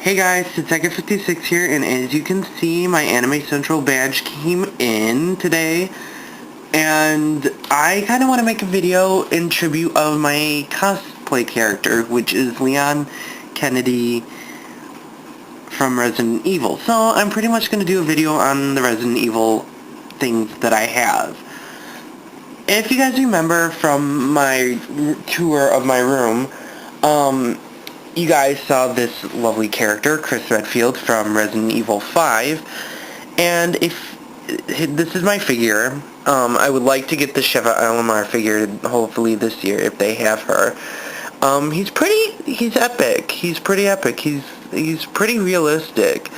Hey guys, it's Second56 here, and as you can see, my Anime Central badge came in today, and I kind of want to make a video in tribute of my cosplay character, which is Leon Kennedy from Resident Evil. So I'm pretty much going to do a video on the Resident Evil things that I have. If you guys remember from my tour of my room, you guys saw this lovely character, Chris Redfield from Resident Evil 5, and if this is my figure, I would like to get the Sheva Alomar figure hopefully this year if they have her. He's epic. He's pretty epic. He's pretty realistic,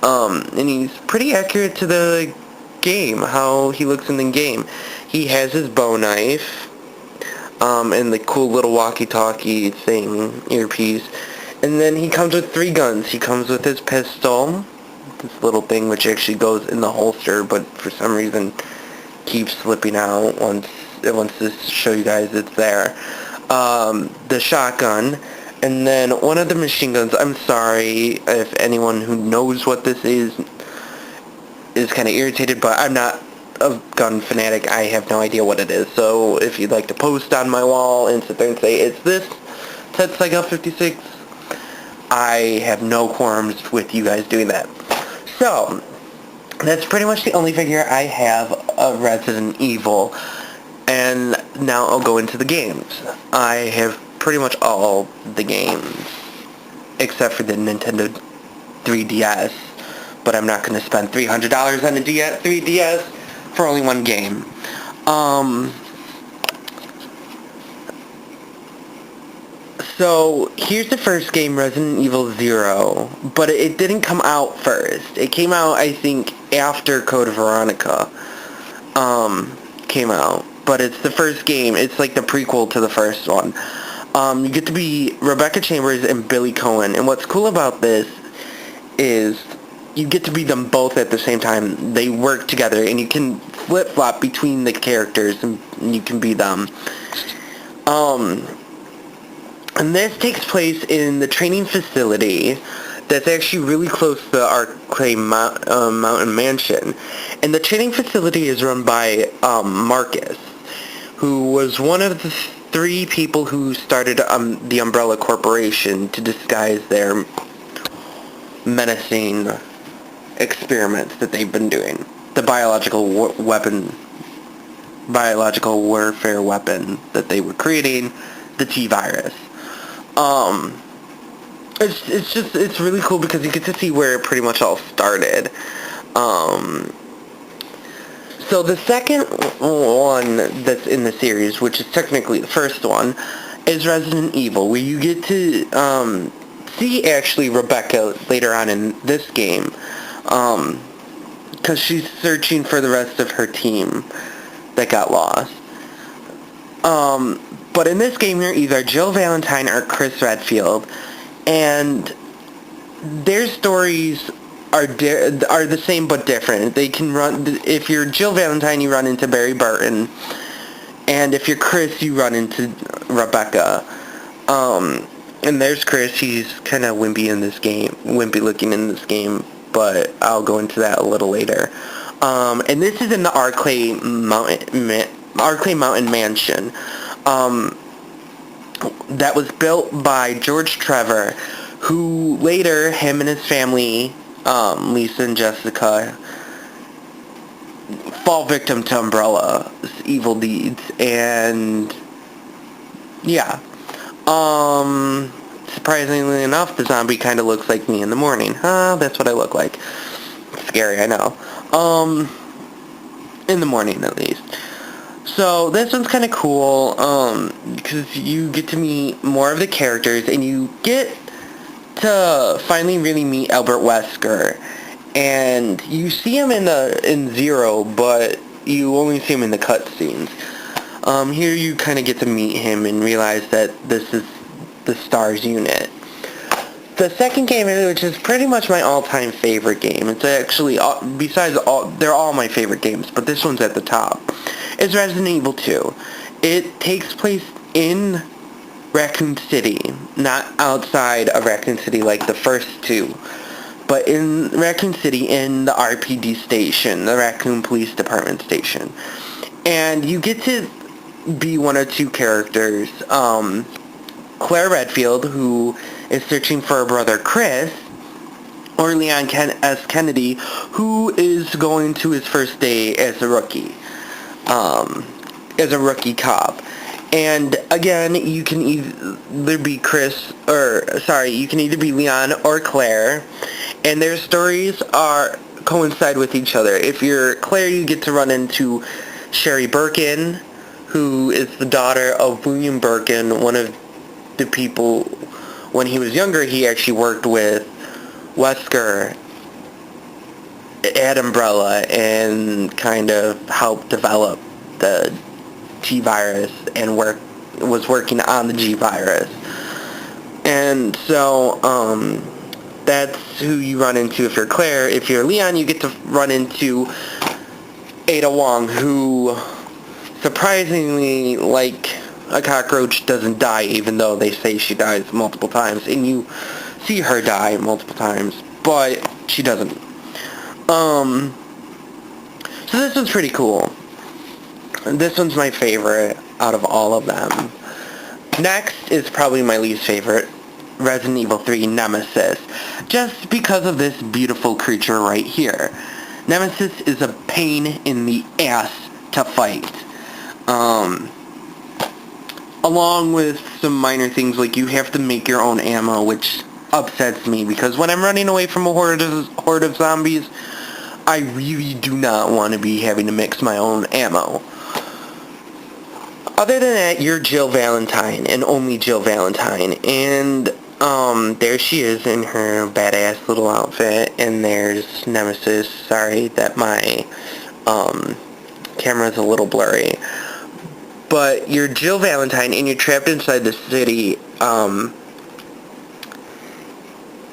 and he's pretty accurate to the game, how he looks in the game. He has his bow knife, and the cool little walkie-talkie thing, earpiece. And then he comes with 3 guns. He comes with his pistol, this little thing which actually goes in the holster, but for some reason keeps slipping out once it wants to show you guys it's there. The shotgun, and then one of the machine guns. I'm sorry if anyone who knows what this is kind of irritated, but I'm not a gun fanatic. I have no idea what it is. So if you'd like to post on my wall and sit there and say it's this Second56, I have no qualms with you guys doing that. So that's pretty much the only figure I have of Resident Evil, and now I'll go into the games. I have pretty much all the games except for the Nintendo 3DS, but I'm not going to spend $300 on a 3DS for only one game. So here's the first game, Resident Evil 0, but it didn't come out first. It came out, I think, after Code Veronica came out, but it's the first game. It's like the prequel to the first one. You get to be Rebecca Chambers and Billy Cohen, and what's cool about this is you get to be them both at the same time. They work together, and you can flip-flop between the characters, and you can be them. And this takes place in the training facility that's actually really close to the Arclay Mountain Mansion. And the training facility is run by Marcus, who was one of the 3 people who started the Umbrella Corporation to disguise their menacing experiments that they've been doing. The biological warfare weapon that they were creating, the T-virus. It's really cool because you get to see where it pretty much all started. So the second one that's in the series, which is technically the first one, is Resident Evil, where you get to see actually Rebecca later on in this game, because she's searching for the rest of her team that got lost. But in this game, you're either Jill Valentine or Chris Redfield, and their stories are the same but different. They can run. If you're Jill Valentine, you run into Barry Burton, and if you're Chris, you run into Rebecca. And there's Chris. He's kind of wimpy looking in this game, but I'll go into that a little later. And this is in the Arclay Mountain Mansion. That was built by George Trevor, who later, him and his family, Lisa and Jessica, fall victim to Umbrella's evil deeds, and yeah. Surprisingly enough, the zombie kind of looks like me in the morning. That's what I look like. Scary, I know. In the morning, at least. So this one's kind of cool, because you get to meet more of the characters, and you get to finally really meet Albert Wesker. And you see him in Zero, but you only see him in the cutscenes. Here you kind of get to meet him and realize that this is the STARS unit. The second game, which is pretty much my all-time favorite game, it's actually, they're all my favorite games, but this one's at the top, is Resident Evil 2. It takes place in Raccoon City, not outside of Raccoon City like the first two, but in Raccoon City in the RPD station, the Raccoon Police Department station. And you get to be one of two characters, Claire Redfield, who is searching for her brother Chris, or Leon S. Kennedy, who is going to his first day as a rookie cop. And again, you can either be you can either be Leon or Claire, and their stories coincide with each other. If you're Claire, you get to run into Sherry Birkin, who is the daughter of William Birkin, one of the people, when he was younger, he actually worked with Wesker at Umbrella and kind of helped develop the G-Virus and was working on the G-Virus. And so, that's who you run into if you're Claire. If you're Leon, you get to run into Ada Wong, who, surprisingly, like a cockroach, doesn't die, even though they say she dies multiple times, and you see her die multiple times, but she doesn't. So this one's pretty cool. This one's my favorite out of all of them. Next is probably my least favorite, Resident Evil 3 Nemesis, just because of this beautiful creature right here. Nemesis is a pain in the ass to fight. Along with some minor things like you have to make your own ammo, which upsets me because when I'm running away from a horde of zombies, I really do not want to be having to mix my own ammo. Other than that, you're Jill Valentine, and only Jill Valentine, and there she is in her badass little outfit, and there's Nemesis. Sorry that my camera's a little blurry. But you're Jill Valentine, and you're trapped inside the city,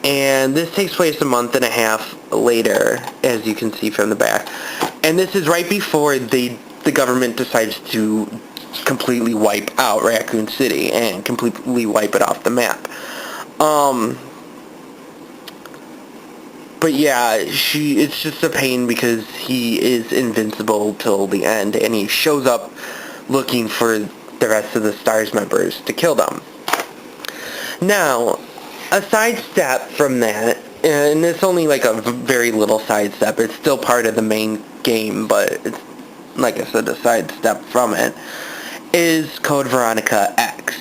and this takes place a month and a half later, as you can see from the back. And this is right before the government decides to completely wipe out Raccoon City and completely wipe it off the map. But yeah, it's just a pain because he is invincible till the end, and he shows up looking for the rest of the STARS members to kill them. Now, a sidestep from that, and it's only like a very little sidestep, it's still part of the main game, but it's, like I said, a sidestep from it, is Code Veronica X.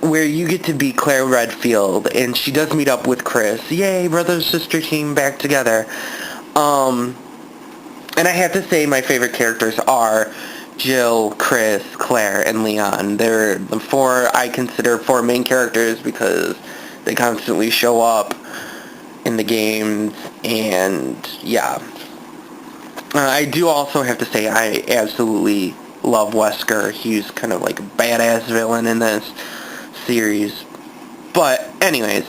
Where you get to be Claire Redfield, and she does meet up with Chris. Yay, brother-sister team back together. And I have to say my favorite characters are Jill, Chris, Claire, and Leon. They're the I consider four main characters because they constantly show up in the games, and yeah. I do also have to say I absolutely love Wesker. He's kind of like a badass villain in this series. But anyways,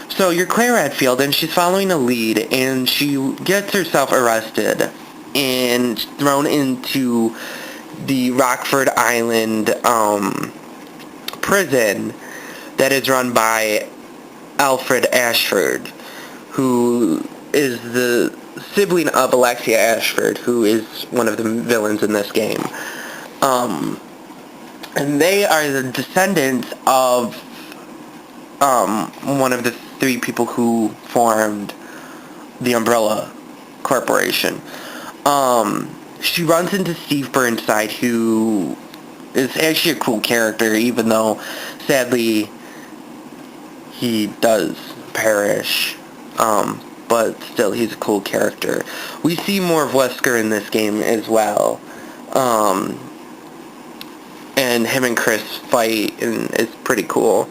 so you're Claire Redfield, and she's following a lead, and she gets herself arrested and thrown into the Rockford Island prison that is run by Alfred Ashford, who is the sibling of Alexia Ashford, who is one of the villains in this game. And they are the descendants of one of the three people who formed the Umbrella Corporation. She runs into Steve Burnside, who is actually a cool character, even though, sadly, he does perish. But still, he's a cool character. We see more of Wesker in this game as well. And him and Chris fight, and it's pretty cool.